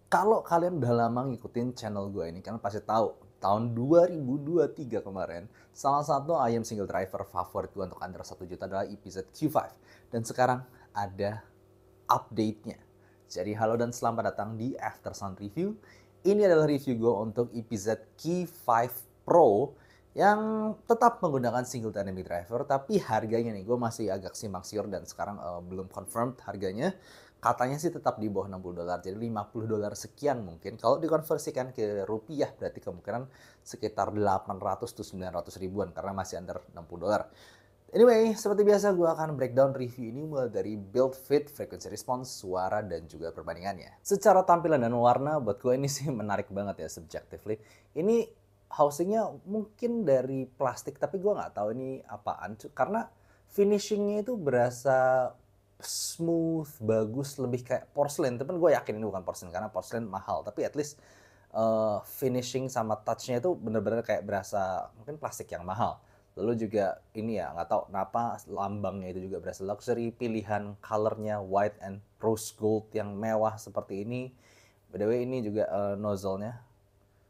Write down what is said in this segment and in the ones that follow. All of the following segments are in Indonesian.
Kalau kalian udah lama ngikutin channel gue ini, kalian pasti tahu tahun 2023 kemarin, salah satu ayam single driver favorit gue untuk under 1 juta adalah EPZ Q5. Dan sekarang ada update-nya. Jadi halo dan selamat datang di After Sound Review. Ini adalah review gue untuk EPZ Q5 Pro yang tetap menggunakan single dynamic driver, tapi harganya nih gue masih agak simpang siur dan sekarang belum confirmed harganya. Katanya sih tetap di bawah $60, jadi $50 sekian mungkin. Kalau dikonversikan ke rupiah berarti kemungkinan sekitar 800 to 900 ribuan karena masih under $60. Anyway, seperti biasa gue akan breakdown review ini mulai dari build, fit, frequency response, suara, dan juga perbandingannya. Secara tampilan dan warna buat gue ini sih menarik banget ya subjectively. Ini housingnya mungkin dari plastik tapi gue nggak tahu ini apaan karena finishingnya itu berasa smooth, bagus, lebih kayak porcelain. Tapi gue yakin ini bukan porcelain karena porcelain mahal. Tapi at least finishing sama touch-nya itu bener-bener kayak berasa mungkin plastik yang mahal. Lalu juga ini ya nggak tahu kenapa lambangnya itu juga berasa luxury. Pilihan colornya white and rose gold yang mewah seperti ini. By the way ini juga nozzle-nya.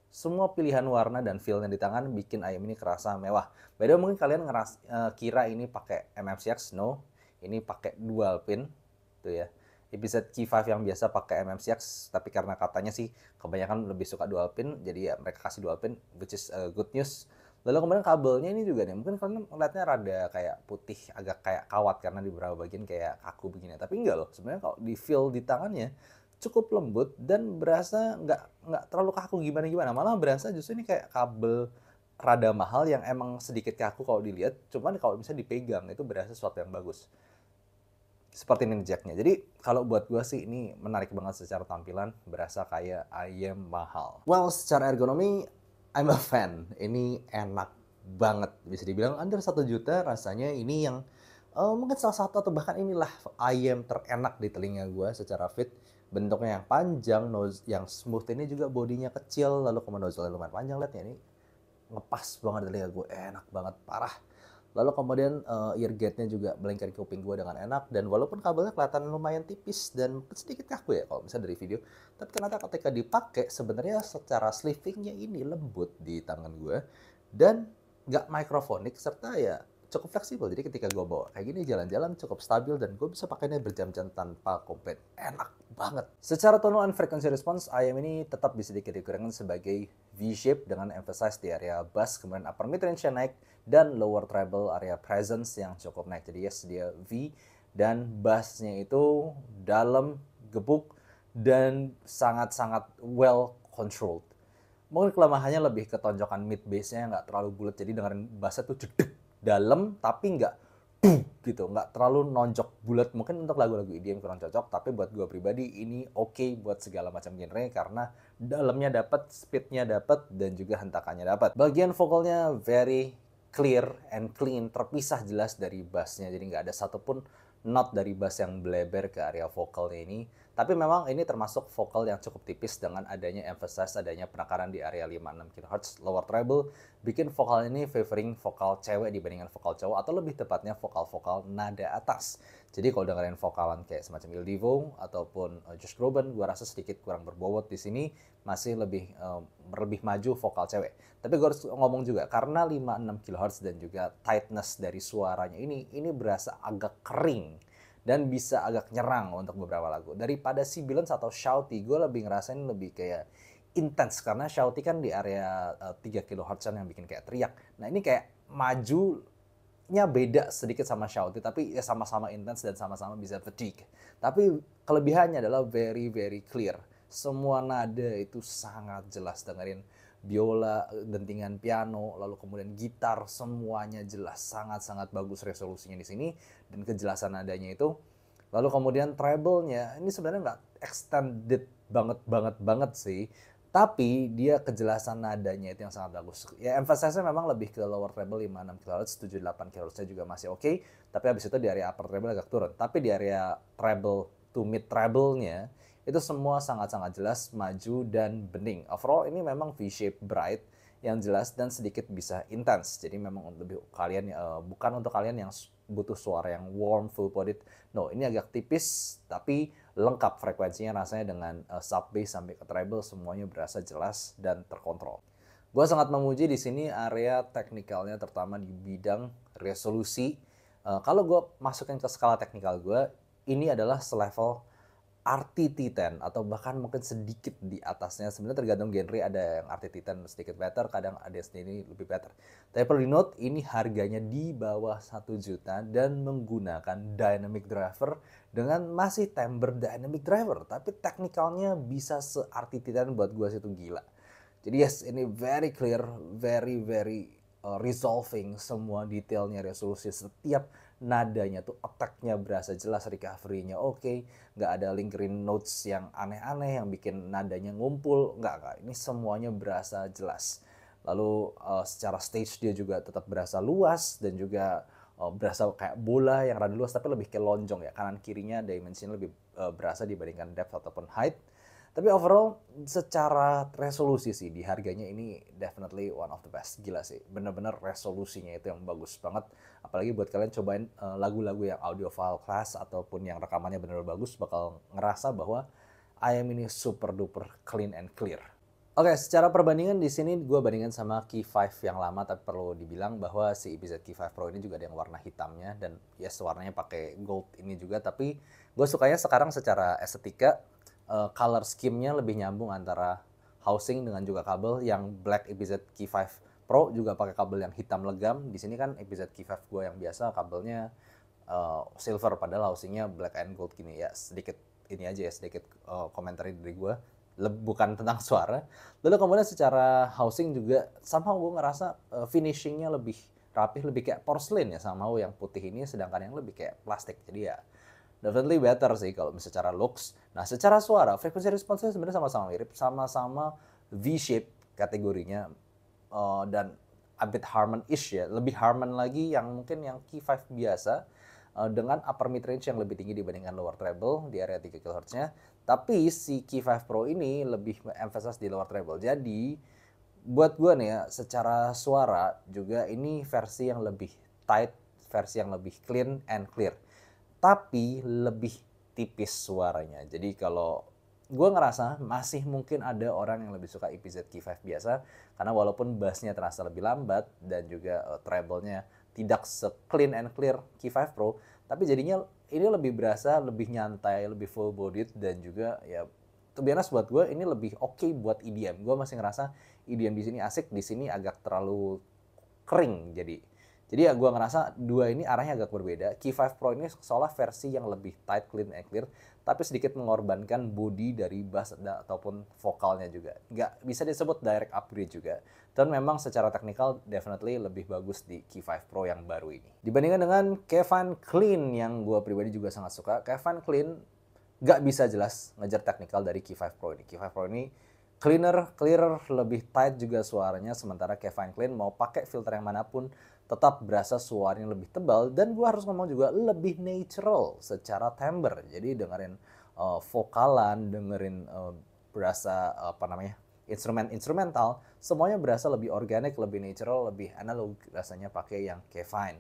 Semua pilihan warna dan feel-nya di tangan bikin ayam ini kerasa mewah. By the way, mungkin kalian kira ini pakai MMCX, no. Ini pakai dual pin, tuh ya. Episode Q5 yang biasa pakai MMCX, tapi karena katanya sih kebanyakan lebih suka dual pin, jadi ya mereka kasih dual pin, which is good news. Lalu kemudian kabelnya ini juga nih, mungkin kalian ngeliatnya rada kayak putih, agak kayak kawat karena di beberapa bagian kayak kaku begini. Tapi enggak loh, sebenarnya kalau di feel di tangannya cukup lembut dan berasa nggak terlalu kaku gimana-gimana. Malah berasa justru ini kayak kabel rada mahal yang emang sedikit kaku kalau dilihat. Cuman kalau misalnya dipegang itu berasa sesuatu yang bagus. Seperti ini jacknya. Jadi kalau buat gue sih ini menarik banget secara tampilan. Berasa kayak ayam mahal. Well, secara ergonomi I'm a fan. Ini enak banget. Bisa dibilang under 1 juta rasanya ini yang mungkin salah satu atau bahkan inilah ayam terenak di telinga gue secara fit. Bentuknya yang panjang, nose yang smooth ini juga bodinya kecil, lalu kemudian nozzle lumayan panjang, lihat ya ini ngepas banget di telinga gue, enak banget, parah. Lalu kemudian ear gate-nya juga melingkari kuping gue dengan enak, dan walaupun kabelnya kelihatan lumayan tipis dan sedikit kaku ya kalau misalnya dari video, tapi ternyata ketika dipakai sebenarnya secara sleevingnya ini lembut di tangan gue dan nggak microphonic serta ya cukup fleksibel. Jadi ketika gue bawa kayak gini jalan-jalan cukup stabil dan gue bisa pakainya berjam-jam tanpa komplain. Enak banget. Secara tonal and frequency response, ayam ini tetap bisa dikategorikan sebagai V-shape dengan emphasize di area bass, kemudian upper mid range naik, dan lower treble area presence yang cukup naik. Jadi yes, dia V, dan bassnya itu dalam, gebuk, dan sangat-sangat well controlled. Mungkin kelemahannya lebih ke tonjokan mid bass-nya nggak terlalu bulat, jadi dengerin bassnya tuh jedek dalam tapi nggak gitu, nggak terlalu nonjok bulat. Mungkin untuk lagu-lagu EDM kurang cocok, tapi buat gue pribadi ini oke buat segala macam genre karena dalamnya dapat, speednya dapat, dan juga hentakannya dapat. Bagian vokalnya very clear and clean, terpisah jelas dari bassnya, jadi nggak ada satupun not dari bass yang bleber ke area vokalnya ini. Tapi memang ini termasuk vokal yang cukup tipis dengan adanya emphasize, adanya penekanan di area 5-6 kHz lower treble, bikin vokal ini favoring vokal cewek dibandingkan vokal cowok, atau lebih tepatnya vokal-vokal nada atas. Jadi kalau dengerin vokalan kayak semacam Il Divo ataupun Josh Groban, gua rasa sedikit kurang berbobot di sini, masih lebih maju vokal cewek. Tapi gue harus ngomong juga karena 5-6 kHz dan juga tightness dari suaranya ini berasa agak kering dan bisa agak nyerang untuk beberapa lagu. Daripada Sibilance atau Shouty, gue lebih ngerasain lebih kayak intens karena Shouty kan di area 3 kHz yang bikin kayak teriak. Nah ini kayak majunya beda sedikit sama Shouty, tapi ya sama-sama intens dan sama-sama bisa fatigue. Tapi kelebihannya adalah very very clear. Semua nada itu sangat jelas, dengerin biola, dentingan piano, lalu kemudian gitar, semuanya jelas, sangat-sangat bagus resolusinya di sini dan kejelasan nadanya itu. Lalu kemudian treble-nya ini sebenarnya nggak extended banget sih, tapi dia kejelasan nadanya itu yang sangat bagus. Ya emphasize-nya memang lebih ke lower treble 5-6 kHz, 7-8 kHz juga masih oke, tapi habis itu di area upper treble agak turun. Tapi di area treble to mid treble-nya itu semua sangat-sangat jelas, maju, dan bening. Overall ini memang V-shape bright yang jelas dan sedikit bisa intens. Jadi memang lebih kalian bukan untuk kalian yang butuh suara yang warm, full bodied. No, ini agak tipis tapi lengkap frekuensinya rasanya dengan sub bass sampai ke treble semuanya berasa jelas dan terkontrol. Gue sangat memuji di sini area teknikalnya terutama di bidang resolusi. Kalau gue masukin ke skala teknikal gue, ini adalah selevel RTT10 atau bahkan mungkin sedikit di atasnya. Sebenarnya tergantung genre, ada yang RTT10 sedikit better, kadang ada yang sendiri lebih better. Tapi perlu di note, ini harganya di bawah 1 juta dan menggunakan dynamic driver dengan masih timbre dynamic driver. Tapi teknikalnya bisa se-RTT10 buat gue sih itu gila. Jadi yes, ini very clear, very resolving semua detailnya, resolusi setiap nadanya tuh attack-nya berasa jelas, recovery-nya oke, nggak ada lingering notes yang aneh-aneh yang bikin nadanya ngumpul, nggak, ini semuanya berasa jelas. Lalu secara stage dia juga tetap berasa luas dan juga berasa kayak bola yang rada luas tapi lebih ke lonjong ya, kanan kirinya dimensinya lebih berasa dibandingkan depth ataupun height. Tapi overall secara resolusi sih di harganya ini definitely one of the best. Gila sih, bener-bener resolusinya itu yang bagus banget. Apalagi buat kalian cobain lagu-lagu yang audiophile class ataupun yang rekamannya bener-bener bagus, bakal ngerasa bahwa IM ini super duper clean and clear. Oke, secara perbandingan di sini gue bandingkan sama Key 5 yang lama, tapi perlu dibilang bahwa si EPZ Key 5 Pro ini juga ada yang warna hitamnya dan yes warnanya pakai gold ini juga, tapi gue sukanya sekarang secara estetika color scheme-nya lebih nyambung antara housing dengan juga kabel. Yang black EPZ Key 5 Pro juga pakai kabel yang hitam legam. Di sini kan EPZ Key 5 gue yang biasa kabelnya silver, padahal housingnya black and gold gini ya. Sedikit ini aja ya, sedikit komentari dari gue, bukan tentang suara. Lalu kemudian secara housing juga somehow gue ngerasa finishingnya lebih rapih, lebih kayak porcelain ya somehow yang putih ini, sedangkan yang lebih kayak plastik. Jadi ya definitely better sih kalau misalnya secara looks. Nah, secara suara, frekuensi responsnya sebenarnya sama-sama mirip, sama-sama V-shape kategorinya, dan a bit Harman-ish ya, lebih Harman lagi yang mungkin yang Key 5 biasa, dengan upper mid range yang lebih tinggi dibandingkan lower treble di area 3 kHz-nya. Tapi si Key 5 Pro ini lebih emphasize di lower treble. Jadi buat gue nih ya, secara suara juga ini versi yang lebih tight, versi yang lebih clean and clear, tapi lebih tipis suaranya. Jadi kalau gue ngerasa masih mungkin ada orang yang lebih suka EPZ Key 5 biasa, karena walaupun bassnya terasa lebih lambat dan juga treble-nya tidak se-clean and clear Key 5 Pro, tapi jadinya ini lebih berasa lebih nyantai, lebih full bodied, dan juga ya to be honest buat gue ini lebih oke buat EDM. Gue masih ngerasa EDM di sini asik, di sini agak terlalu kering jadi ya gue ngerasa dua ini arahnya agak berbeda. Key 5 Pro ini seolah versi yang lebih tight, clean, and clear, tapi sedikit mengorbankan body dari bass ataupun vokalnya juga. Nggak bisa disebut direct upgrade juga. Dan memang secara teknikal definitely lebih bagus di Key 5 Pro yang baru ini. Dibandingkan dengan Kevin Clean yang gue pribadi juga sangat suka. Kevin Clean nggak bisa jelas ngejar teknikal dari Key 5 Pro ini. Key 5 Pro ini cleaner, clearer, lebih tight juga suaranya, sementara Kevin Clean mau pakai filter yang manapun tetap berasa suaranya lebih tebal, dan gue harus ngomong juga lebih natural secara timbre. Jadi dengerin vokalan, dengerin berasa instrumen instrumental, semuanya berasa lebih organik, lebih natural, lebih analog rasanya pakai yang Kevin.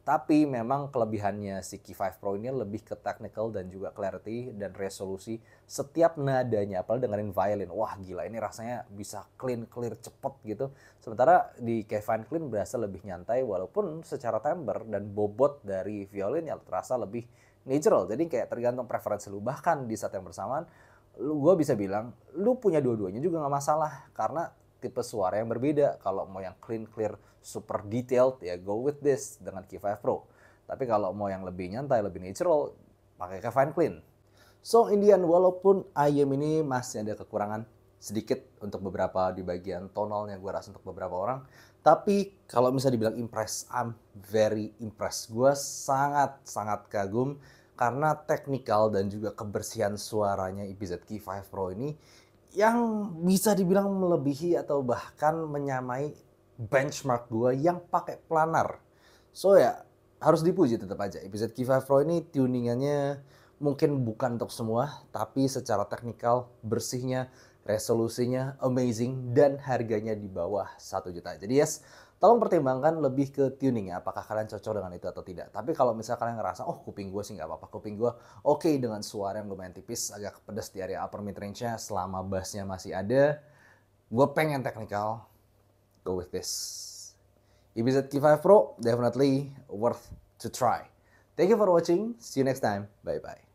Tapi memang kelebihannya si Key 5 Pro ini lebih ke technical dan juga clarity dan resolusi setiap nadanya. Apalagi dengerin violin, wah gila ini rasanya bisa clean, clear, cepet gitu. Sementara di Kevin Clean berasa lebih nyantai, walaupun secara timbre dan bobot dari violin yang terasa lebih natural. Jadi kayak tergantung preferensi lu. Bahkan di saat yang bersamaan, gue bisa bilang lu punya dua-duanya juga nggak masalah, karena tipe suara yang berbeda. Kalau mau yang clean, clear, super detailed, ya go with this dengan Key 5 Pro. Tapi kalau mau yang lebih nyantai, lebih natural, pakai Kevin Clean. So in the end, walaupun IM ini masih ada kekurangan sedikit untuk beberapa di bagian tonalnya, gue rasa untuk beberapa orang. Tapi kalau misalnya dibilang impress, I'm very impressed. Gue sangat kagum karena teknikal dan juga kebersihan suaranya EPZ Key 5 Pro ini yang bisa dibilang melebihi atau bahkan menyamai benchmark gue yang pakai planar. So ya harus dipuji tetap aja. EPZ Key 5 Pro ini tuningannya mungkin bukan untuk semua, tapi secara teknikal, bersihnya, resolusinya amazing, dan harganya di bawah 1 juta. Jadi yes, tolong pertimbangkan lebih ke tuning ya, apakah kalian cocok dengan itu atau tidak. Tapi kalau misalnya kalian ngerasa, oh kuping gue sih nggak apa-apa, kuping gue oke dengan suara yang lumayan tipis, agak pedas di area upper mid range-nya, selama bassnya masih ada, gue pengen technical, go with this. EBZ Q5 Pro, definitely worth to try. Thank you for watching, see you next time, bye-bye.